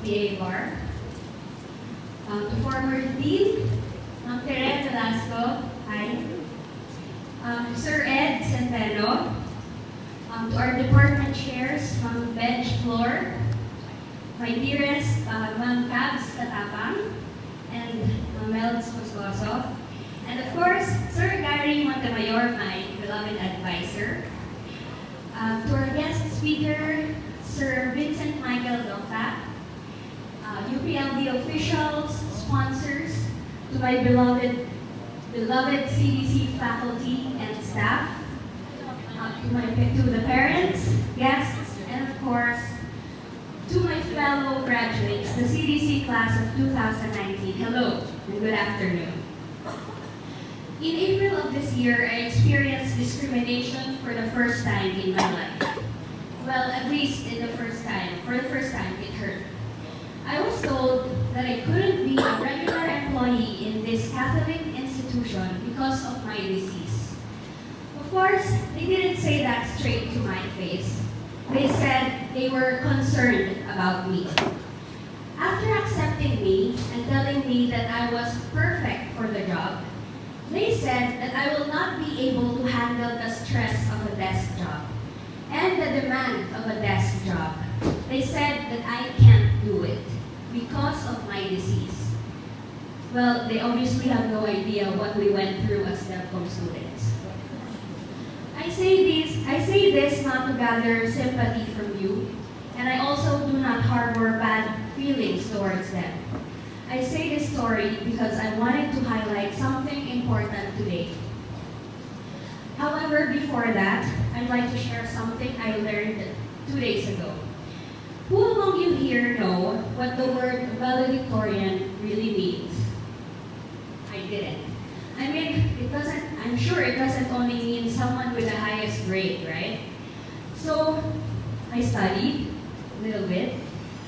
PA bar. To former Dean, Tere Velasco, hi. Sir Ed Centeno, to our department chairs, Bench Floor, my dearest Ma'am Cabs Katapang, and Mel's Moscoso, and of course, Sir Gary Montemayor, my beloved advisor. To our guest speaker, Sir Vincent Michael Docta, UPLB officials, sponsors, to my beloved CDC faculty and staff, to the parents, guests, and of course, to my fellow graduates, the CDC class of 2019. Hello and good afternoon. In April of this year, I experienced discrimination for the first time in my life. Well, at least for the first time, it hurt. I was told that I couldn't be a regular employee in this Catholic institution because of my disease. Of course, they didn't say that straight to my face. They said they were concerned about me. After accepting me and telling me that I was perfect for the job, they said that I will not be able to handle the stress of a desk job and the demand of a desk job. They said that I can't do it because of my disease. Well, they obviously have no idea what we went through as Devcom students. I say this not to gather sympathy from you, and I also do not harbor bad feelings towards them. I say this story because I wanted to highlight something important today. However, before that, I'd like to share something I learned 2 days ago. Who among you here know what the word valedictorian really means? I didn't. I mean, I'm sure it doesn't only mean someone with the highest grade, right? So, I studied a little bit,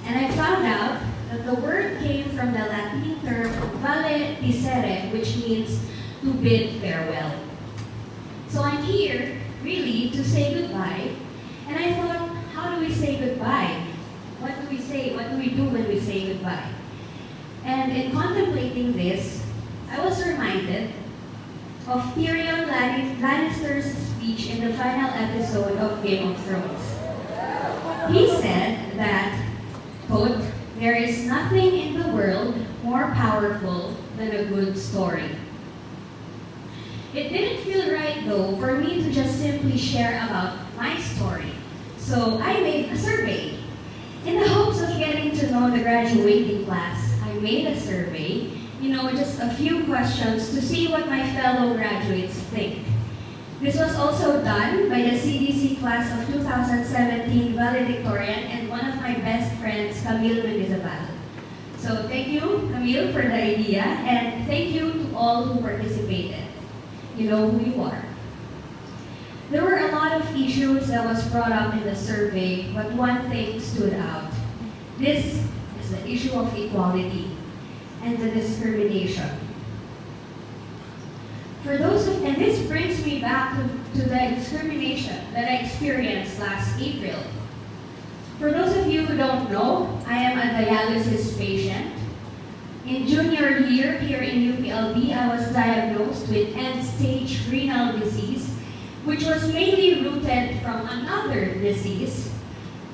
and I found out that the word came from the Latin term valedicere, which means to bid farewell. So I'm here, really, to say goodbye, and I thought, how do we say goodbye? What do we say? What do we do when we say goodbye? And in contemplating this, I was reminded of Tyrion Lannister's speech in the final episode of Game of Thrones. He said that, quote, "There is nothing in the world more powerful than a good story." It didn't feel right, though, for me to just simply share about my story. So I made a survey. In the hopes of getting to know the graduating class, I made a survey, just a few questions to see what my fellow graduates think. This was also done by the CDC class of 2017 valedictorian and one of my best friends, Camille Mendizabal. So thank you, Camille, for the idea, and thank you to all who participated. You know who you are. There were a lot of issues that was brought up in the survey, but one thing stood out. This is the issue of equality and the discrimination. And this brings me back to the discrimination that I experienced last April. For those of you who don't know, I am a dialysis patient. In junior year here in UPLB, I was diagnosed with end-stage renal disease, which was mainly rooted from another disease.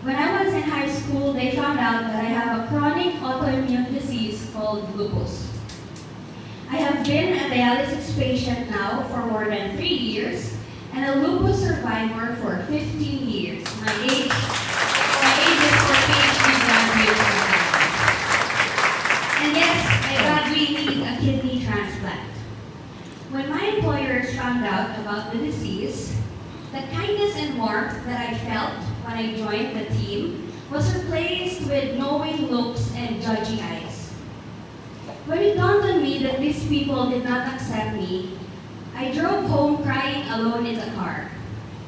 When I was in high school, they found out that I have a chronic autoimmune disease called lupus. I have been a dialysis patient now for more than 3 years, and a lupus survivor for 15 years. My age is for PhD graduates. And yes, I badly need a kidney transplant. When my employers found out about the disease, the kindness and warmth that I felt when I joined the team was replaced with knowing looks and judgy eyes. When it dawned on me that these people did not accept me, I drove home crying alone in the car.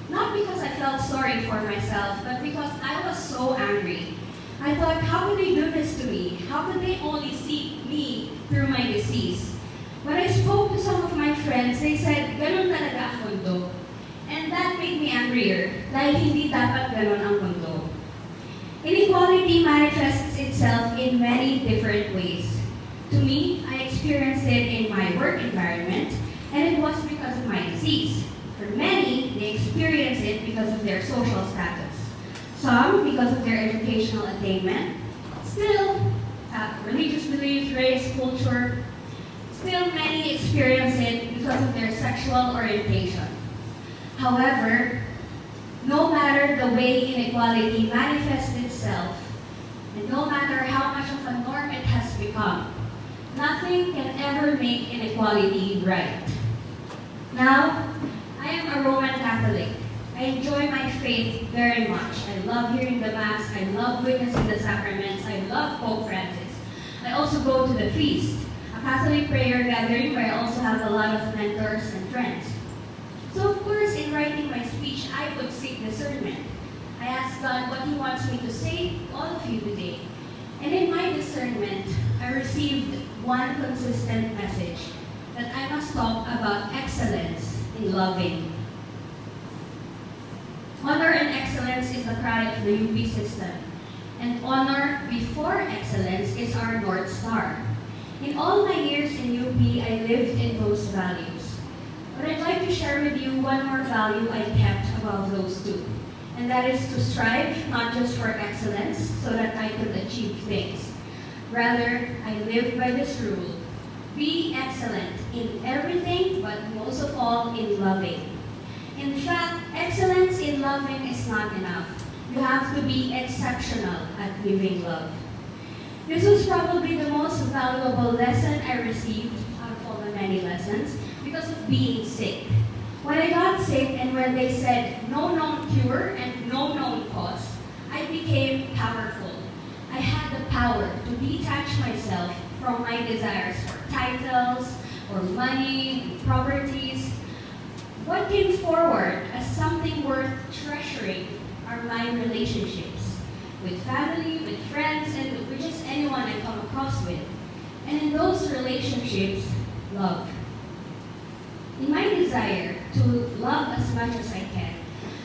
Not because I felt sorry for myself, but because I was so angry. I thought, how could they do this to me? How could they only see me through my disease? When I spoke to some of my friends, they said, "Ganun talaga ang mundo." And that made me angrier, dahil hindi dapat ganun ang mundo. Inequality manifests itself in many different ways. To me, I experienced it in my work environment, and it was because of my disease. For many, they experience it because of their social status. Some because of their educational attainment. Still, religious beliefs, race, culture. Still, many experience it because of their sexual orientation. However, no matter the way inequality manifests itself, and no matter how much of a norm it has become, nothing can ever make inequality right. Now, I am a Roman Catholic. I enjoy my faith very much. I love hearing the Mass. I love witnessing the sacraments. I love Pope Francis. I also go to the feast, a Catholic prayer gathering where I also have a lot of mentors and friends. So of course, in writing my speech, I would seek discernment. I asked God what He wants me to say to all of you today. And in my discernment, I received one consistent message, that I must talk about excellence in loving. Honor and excellence is the cry of the UP system, and honor before excellence is our North Star. In all my years in UP, I lived in those values. But I'd like to share with you one more value I kept above those two, and that is to strive not just for excellence so that I could achieve things. Rather, I live by this rule: be excellent in everything, but most of all in loving. In fact, excellence in loving is not enough. You have to be exceptional at giving love. This was probably the most valuable lesson I received out of all the many lessons because of being sick. When I got sick and when they said no known cure and no known cause, I became powerful. I had the power to detach myself from my desires for titles or money, properties. What came forward as something worth treasuring are my relationships with family, with friends, and with just anyone I come across with. And in those relationships, love. In my desire to love as much as I can,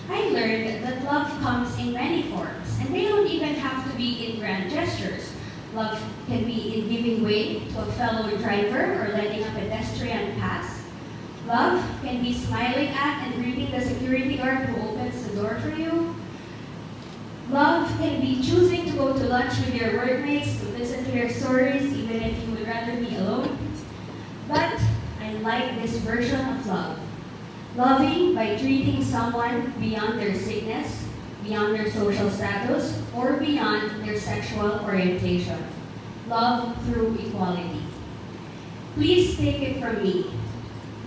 I learned that love comes in many forms, and they don't even have to be in grand gestures. Love can be in giving way to a fellow driver or letting a pedestrian pass. Love can be smiling at and greeting the security guard who opens the door for you. Love can be choosing to go to lunch with your workmates to listen to your stories even if you would rather be alone. But I like this version of love. Loving by treating someone beyond their sickness, beyond their social status, or beyond their sexual orientation. Love through equality. Please take it from me.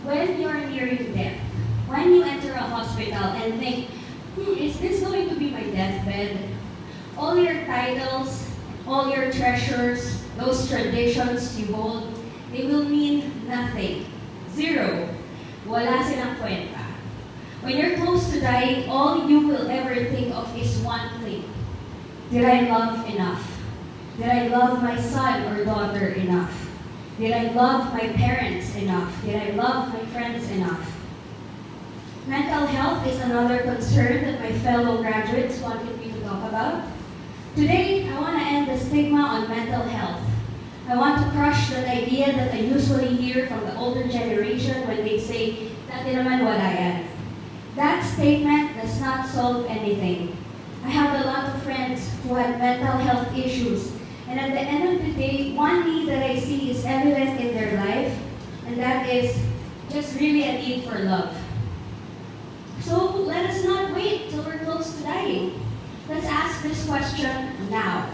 When you're nearing death, when you enter a hospital and think, is this going to be my deathbed? All your titles, all your treasures, those traditions you hold, they will mean nothing. Zero. Wala silang kwenta. When you're close to dying, all you will ever think of is one thing. Did I love enough? Did I love my son or daughter enough? Did I love my parents enough? Did I love my friends enough? Mental health is another concern that my fellow graduates wanted me to talk about. Today, I want to end the stigma on mental health. I want to crush that idea that I usually hear from the older generation when they say, "Dati naman wala yan." That statement does not solve anything. I have a lot of friends who had mental health issues, and at the end of the day, one need that I see is evident in their life, and that is just really a need for love. So let us not wait till we're close to dying. Let's ask this question now.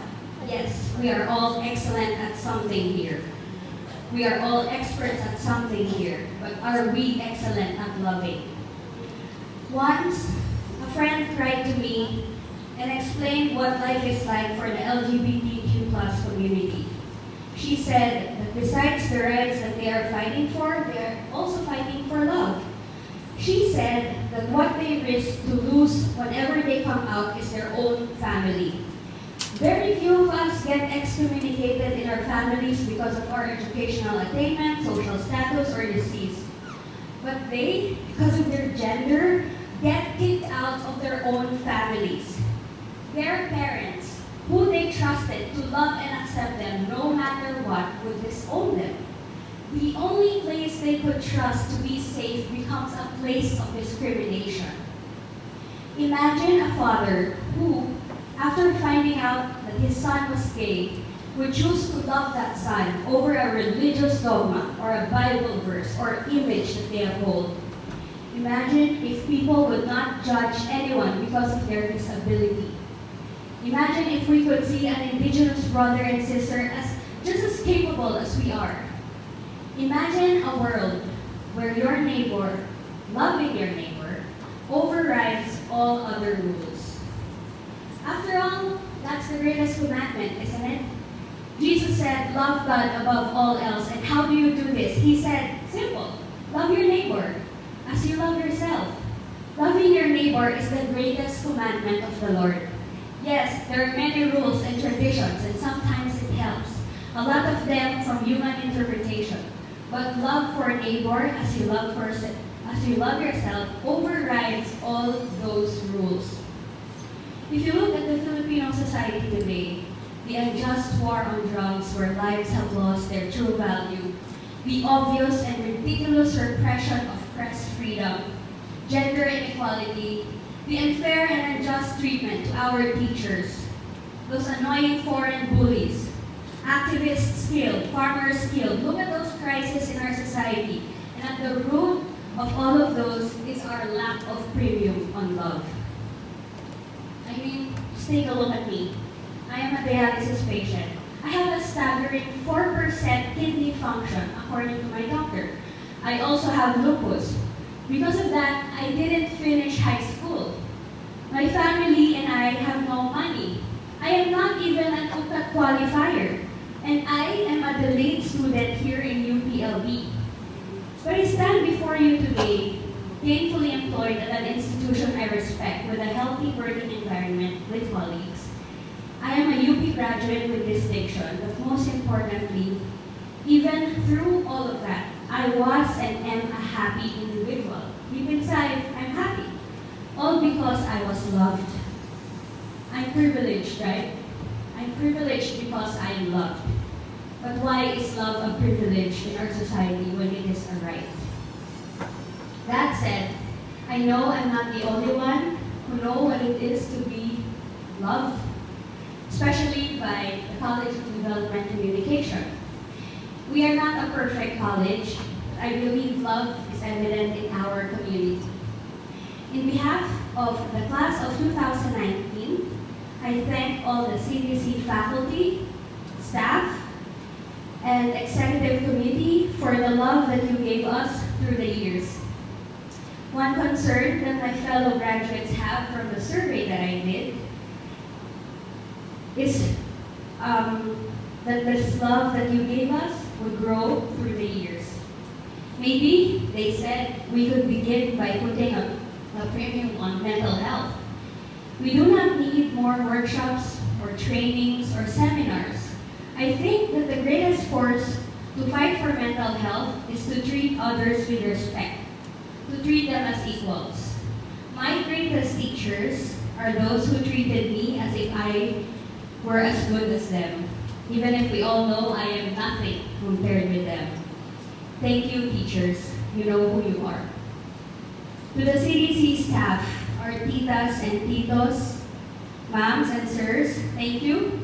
Yes, we are all excellent at something here. We are all experts at something here, but are we excellent at loving? Once, a friend cried to me and explained what life is like for the LGBTQ+ community. She said that besides the rights that they are fighting for, they are also fighting for love. She said that what they risk to lose whenever they come out is their own family. Very few of us get excommunicated in our families because of our educational attainment, social status, or disease. But they, because of their gender, get kicked out of their own families. Their parents, who they trusted to love and accept them no matter what would disown them. The only place they could trust to be safe becomes a place of discrimination. Imagine a father who, after finding out that his son was gay, would choose to love that son over a religious dogma or a Bible verse or image that they uphold. Imagine if people would not judge anyone because of their disability. Imagine if we could see an indigenous brother and sister as just as capable as we are. Imagine a world where your neighbor, loving your neighbor, overrides all other rules. After all, that's the greatest commandment, isn't it? Jesus said, love God above all else. And how do you do this? He said, simple, love your neighbor as you love yourself. Loving your neighbor is the greatest commandment of the Lord. Yes, there are many rules and traditions, and sometimes it helps. A lot of them from human interpretation. But love for a neighbor as you love yourself overrides all those rules. If you look at the Filipino society today, the unjust war on drugs where lives have lost their true value, the obvious and ridiculous repression of press freedom, gender inequality, the unfair and unjust treatment to our teachers, those annoying foreign bullies, activists killed, farmers killed. Look at those crises in our society. And at the root of all of those is our lack of premium on love. I mean, just take a look at me. I am a dialysis patient. I have a staggering 4% kidney function, according to my doctor. I also have lupus. Because of that, I didn't finish high school. My family and I have no money. I am not even an UPLB qualifier. And I am a delayed student here in UPLB. But I stand before you today, gainfully employed at an institution I respect with a healthy working environment with colleagues. I am a UP graduate with distinction, but most importantly, even through all of that, I was and am a happy individual. Deep inside, I'm happy. All because I was loved. I'm privileged, right? I'm privileged because I'm loved. But why is love a privilege in our society when it is a right? That said, I know I'm not the only one who know what it is to be loved, especially by the College of Development Communication. We are not a perfect college, but I believe love is evident in our community. In behalf of the class of 2019, I thank all the CDC faculty, staff, and executive committee for the love that you gave us through the years. One concern that my fellow graduates have from the survey that I did is that this love that you gave us would grow through the years. Maybe, they said, we could begin by putting a premium on mental health. We do not need more workshops or trainings or seminars. I think that the greatest force to fight for mental health is to treat others with respect, to treat them as equals. My greatest teachers are those who treated me as if I were as good as them, even if we all know I am nothing compared with them. Thank you, teachers. You know who you are. To the CDC staff, our titas and titos, moms and sirs, thank you.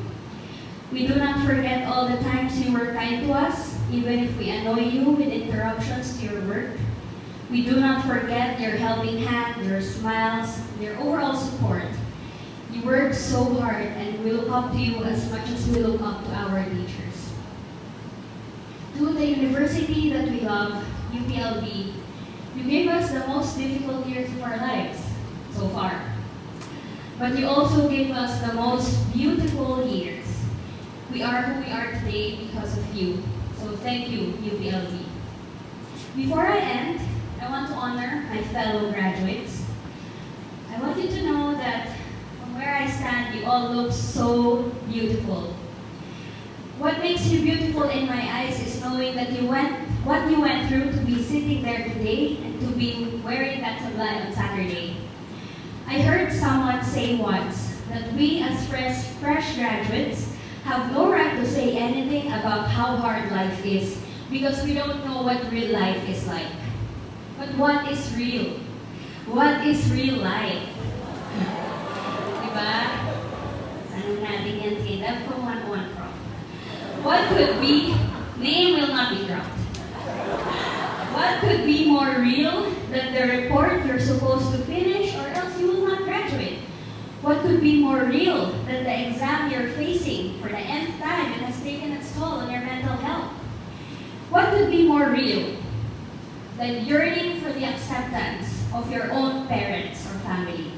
We do not forget all the times you were kind to us, even if we annoy you with interruptions to your work. We do not forget your helping hand, your smiles, your overall support. You work so hard, and we look up to you as much as we look up to our teachers. To the university that we love, UPLB, you gave us the most difficult years of our lives so far. But you also gave us the most beautiful years. We are who we are today because of you. So thank you, UPLB. Before I end, I want to honor my fellow graduates. I want you to know that from where I stand, you all look so beautiful. What makes you beautiful in my eyes is knowing that what you went through to be sitting there today and to be wearing that sablay on Saturday. I heard someone say once that we as fresh graduates have no right to say anything about how hard life is because we don't know what real life is like. But what is real? What is real life? Diba? Tanong natin yan kay Devcom 101 Prof. What could be, name will not be dropped. What could be more real than the report you're supposed to finish or else you will not graduate? What could be more real than the exam you're facing for the nth time and has taken its toll on your mental health? What could be more real than yearning for the acceptance of your own parents or family?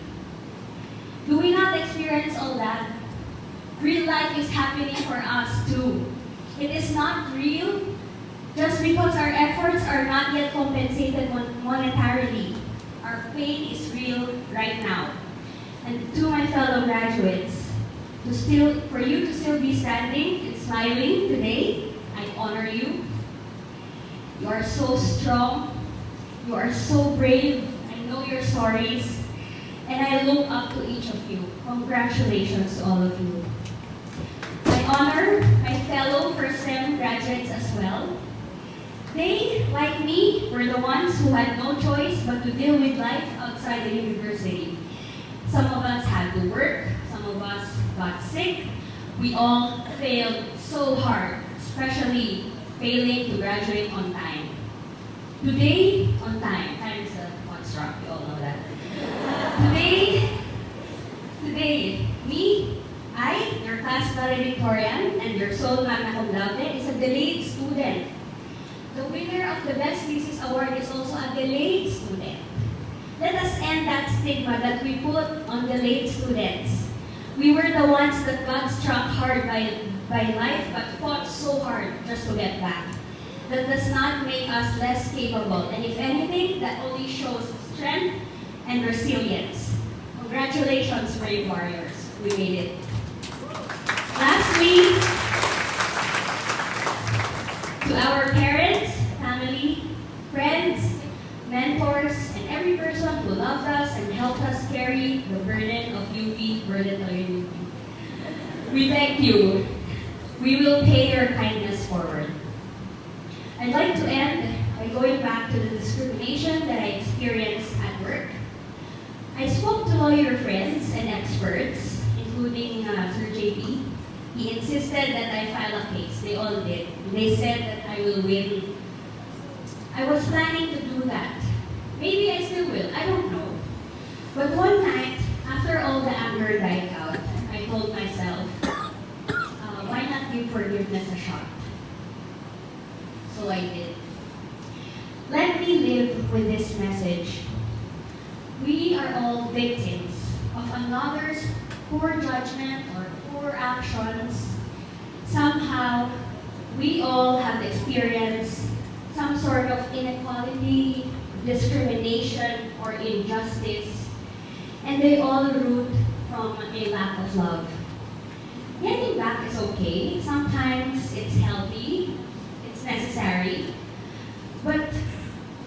Do we not experience all that? Real life is happening for us too. It is not real just because our efforts are not yet compensated monetarily. Our pain is real right now. And to my fellow graduates, for you to still be standing and smiling today, I honor you. You are so strong. You are so brave. I know your stories. And I look up to each of you. Congratulations to all of you. I honor my fellow first STEM graduates as well. They, like me, were the ones who had no choice but to deal with life outside the university. Some of us had to work, some of us got sick. We all failed so hard, especially failing to graduate on time. Today, on time is a construct, you all know that. Today, your class valedictorian and your sole magna cum laude is a delayed student. The winner of the Best Thesis Award is also a delayed student. Let us end that stigma that we put on delayed students. We were the ones that got struck hard by life but fought so hard just to get back. That does not make us less capable, and if anything, that only shows strength and resilience. Congratulations, brave warriors. We made it. Lastly, to our parents, family, friends, mentors, and every person who loved us and helped us carry the burden of Valedictory. We thank you. We will pay your kindness forward. I'd like to end by going back to the discrimination that I experienced at work. I spoke to lawyer friends and experts, including Sir JP. He insisted that I file a case. They all did. They said that I will win. I was planning to do that. Maybe I still will. I don't know. But one night, after all the anger died out, I told myself, why not give forgiveness a shot? So I did. Let me live with this message. We are all victims of another's poor judgment or poor actions. Somehow, we all have experienced some sort of inequality, discrimination, or injustice, and they all root from a lack of love. Getting back is okay. Sometimes it's healthy, it's necessary, but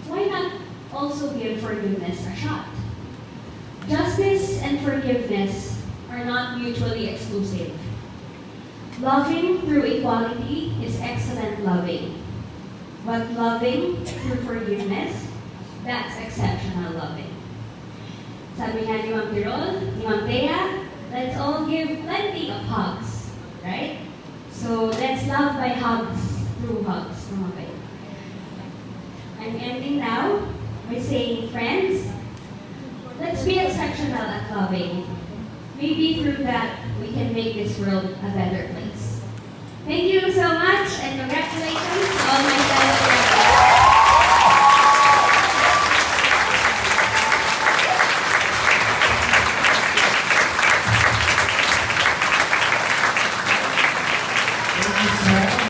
why not also give forgiveness a shot? Justice and forgiveness are not mutually exclusive. Loving through equality is excellent loving. But loving through forgiveness, that's exceptional loving. Sabi nga ni Ma'am Tirol, ni Ma'am Thea, let's all give plenty of hugs, right? So let's love by hugs, through hugs. Okay. I'm ending now by saying, friends, let's be exceptional at loving. Maybe through that, we can make this world a better place. Thank you so much, and congratulations to all my